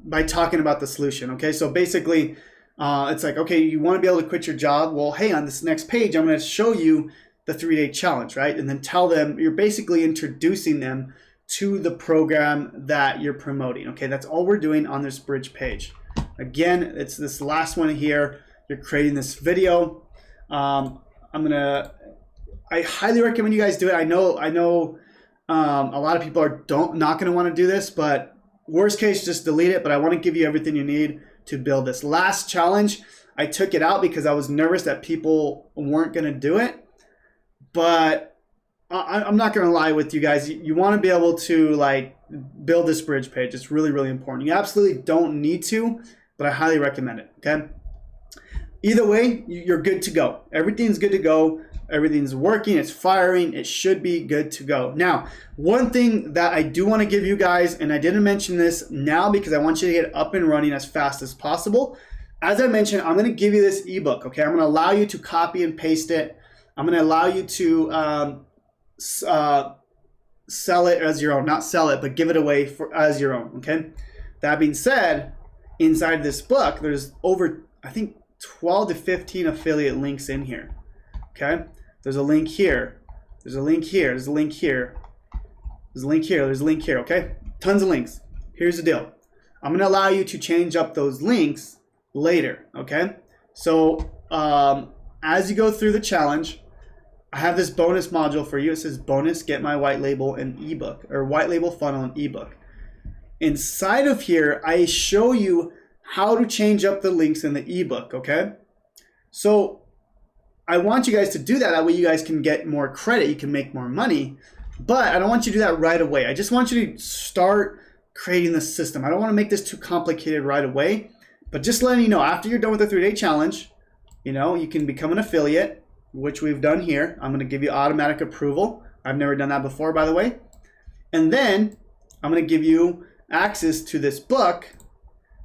by talking about the solution, okay? So basically, it's like, okay, you want to be able to quit your job. Well, hey, on this next page, I'm going to show you the 3-day challenge, right? And then tell them, you're basically introducing them to the program that you're promoting, okay? That's all we're doing on this bridge page. Again, it's this last one here. You're creating this video. I highly recommend you guys do it. I know a lot of people are not going to want to do this, but worst case, just delete it. But I want to give you everything you need to build this. Last challenge, I took it out because I was nervous that people weren't going to do it. But I'm not going to lie with you guys. You want to be able to build this bridge page. It's really, really important. You absolutely don't need to, but I highly recommend it, okay? Either way, you're good to go. Everything's good to go. Everything's working. It's firing. It should be good to go. Now, one thing that I do want to give you guys, and I didn't mention this now because I want you to get up and running as fast as possible. As I mentioned, I'm going to give you this ebook, okay? I'm going to allow you to copy and paste it. I'm going to allow you to sell it as your own. Not sell it, but give it away as your own, okay? That being said, inside this book, there's over, I think, 12 to 15 affiliate links in here, okay? There's a link here. There's a link here. There's a link here. There's a link here. There's a link here, okay? Tons of links. Here's the deal. I'm going to allow you to change up those links later, okay? So as you go through the challenge, I have this bonus module for you. It says bonus, get my white label and ebook, or white label funnel and ebook. Inside of here, I show you how to change up the links in the ebook, okay? So I want you guys to do that. That way you guys can get more credit. You can make more money. But I don't want you to do that right away. I just want you to start creating the system. I don't want to make this too complicated right away. But just letting you know, after you're done with the 3-day challenge, you can become an affiliate, which we've done here. I'm going to give you automatic approval. I've never done that before, by the way. And then I'm going to give you access to this book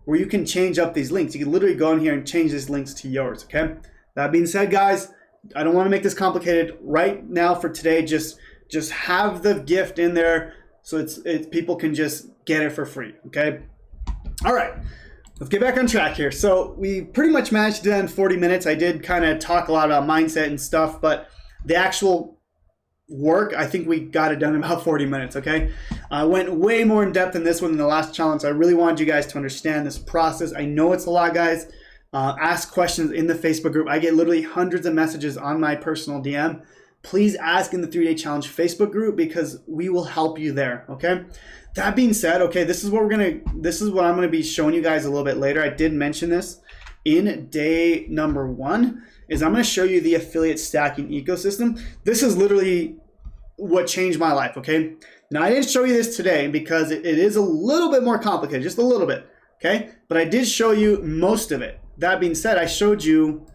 where you can change up these links. You can literally go in here and change these links to yours, okay? That being said, guys, I don't want to make this complicated right now for today. Just have the gift in there so it's people can just get it for free, okay? All right, let's get back on track here. So we pretty much managed to do that in 40 minutes. I did kind of talk a lot about mindset and stuff, but the actual work, I think we got it done in about 40 minutes, okay? I went way more in depth in this one than the last challenge. I really wanted you guys to understand this process. I know it's a lot, guys. Ask questions in the Facebook group. I get literally hundreds of messages on my personal DM. Please ask in the 3-day challenge Facebook group because we will help you there, okay? That being said, okay, this is what I'm gonna be showing you guys a little bit later. I did mention this in day number 1, is I'm gonna show you the affiliate stacking ecosystem. This is literally what changed my life, okay? Now I didn't show you this today because it is a little bit more complicated, just a little bit, okay? But I did show you most of it. That being said, I showed you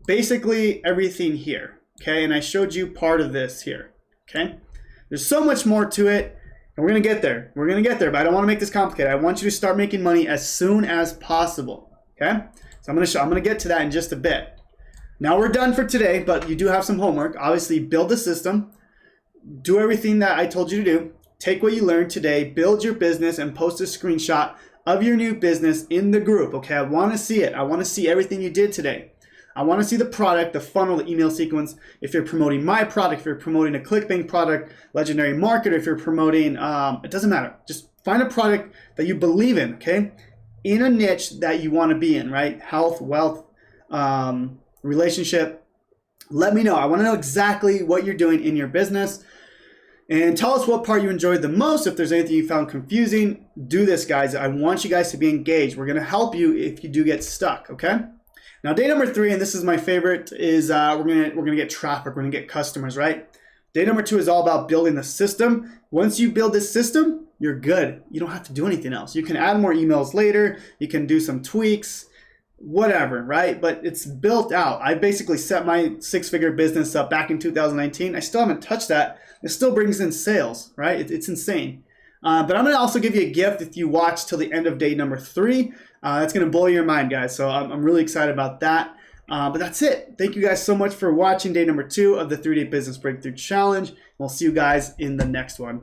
basically everything here, okay? And I showed you part of this here, okay? There's so much more to it, and we're gonna get there. We're gonna get there, but I don't wanna make this complicated. I want you to start making money as soon as possible, okay? So I'm gonna get to that in just a bit. Now we're done for today, but you do have some homework. Obviously, build the system, do everything that I told you to do, take what you learned today, build your business, and post a screenshot of your new business in the group, okay? I wanna see it. I wanna see everything you did today. I want to see the product, the funnel, the email sequence. If you're promoting my product, if you're promoting a ClickBank product, Legendary Marketer, if you're promoting, it doesn't matter. Just find a product that you believe in, okay? In a niche that you want to be in, right? Health, wealth, relationship. Let me know. I want to know exactly what you're doing in your business. And tell us what part you enjoyed the most. If there's anything you found confusing, do this, guys. I want you guys to be engaged. We're going to help you if you do get stuck, okay? Now, day number 3, and this is my favorite, is we're gonna get traffic, we're gonna get customers, right? Day number 2 is all about building the system. Once you build this system, you're good. You don't have to do anything else. You can add more emails later. You can do some tweaks, whatever, right? But it's built out. I basically set my 6-figure business up back in 2019. I still haven't touched that. It still brings in sales, right? It's insane. But I'm going to also give you a gift if you watch till the end of day number 3. That's going to blow your mind, guys. So I'm really excited about that. But that's it. Thank you guys so much for watching day number 2 of the 3-Day Business Breakthrough Challenge. We'll see you guys in the next one.